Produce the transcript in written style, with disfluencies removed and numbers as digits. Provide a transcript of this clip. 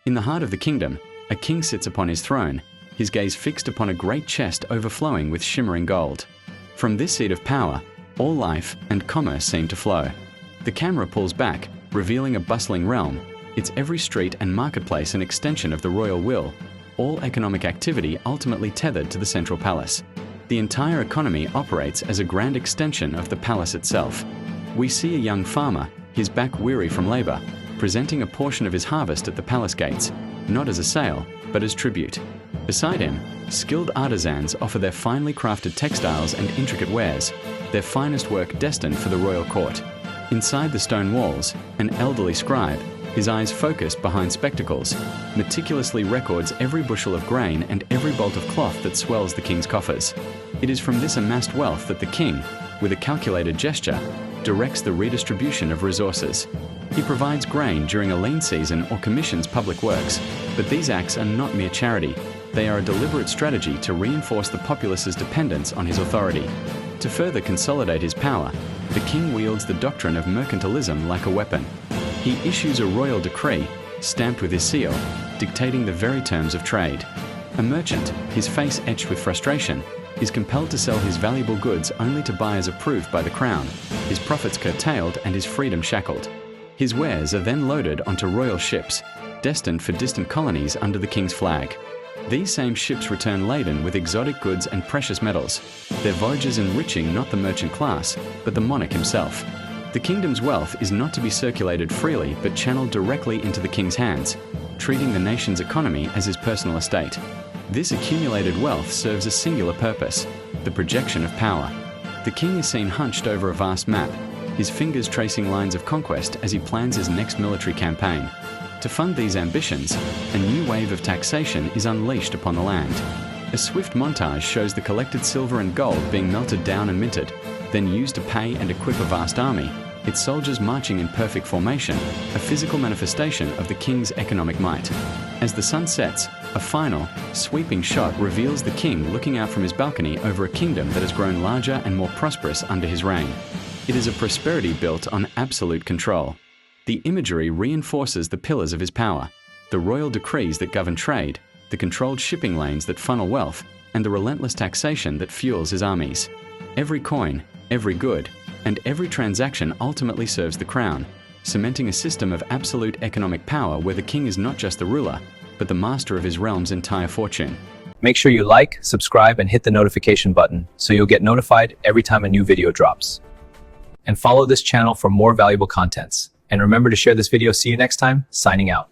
In the heart of the kingdom, a king sits upon his throne, his gaze fixed upon a great chest overflowing with shimmering gold. From this seat of power, all life and commerce seem to flow. The camera pulls back, revealing a bustling realm, its every street and marketplace an extension of the royal will, all economic activity ultimately tethered to the central palace. The entire economy operates as a grand extension of the palace itself. We see a young farmer, his back weary from labor, presenting a portion of his harvest at the palace gates, not as a sale, but as tribute. Beside him, skilled artisans offer their finely crafted textiles and intricate wares, their finest work destined for the royal court. Inside the stone walls, an elderly scribe, his eyes focused behind spectacles, meticulously records every bushel of grain and every bolt of cloth that swells the king's coffers. It is from this amassed wealth that the king, with a calculated gesture, directs the redistribution of resources. He provides grain during a lean season or commissions public works, but these acts are not mere charity. They are a deliberate strategy to reinforce the populace's dependence on his authority. To further consolidate his power, the king wields the doctrine of mercantilism like a weapon. He issues a royal decree, stamped with his seal, dictating the very terms of trade. A merchant, his face etched with frustration, is compelled to sell his valuable goods only to buyers approved by the crown, his profits curtailed and his freedom shackled. His wares are then loaded onto royal ships, destined for distant colonies under the king's flag. These same ships return laden with exotic goods and precious metals, their voyages enriching not the merchant class, but the monarch himself. The kingdom's wealth is not to be circulated freely but channeled directly into the king's hands, treating the nation's economy as his personal estate. This accumulated wealth serves a singular purpose: the projection of power. The king is seen hunched over a vast map, his fingers tracing lines of conquest as he plans his next military campaign. To fund these ambitions, a new wave of taxation is unleashed upon the land. A swift montage shows the collected silver and gold being melted down and minted, then used to pay and equip a vast army, its soldiers marching in perfect formation, a physical manifestation of the king's economic might. As the sun sets, a final, sweeping shot reveals the king looking out from his balcony over a kingdom that has grown larger and more prosperous under his reign. It is a prosperity built on absolute control. The imagery reinforces the pillars of his power: the royal decrees that govern trade, the controlled shipping lanes that funnel wealth, and the relentless taxation that fuels his armies. Every coin, every good, and every transaction ultimately serves the crown, cementing a system of absolute economic power where the king is not just the ruler, but the master of his realm's entire fortune. Make sure you like, subscribe, and hit the notification button so you'll get notified every time a new video drops. And follow this channel for more valuable contents. And remember to share this video. See you next time. Signing out.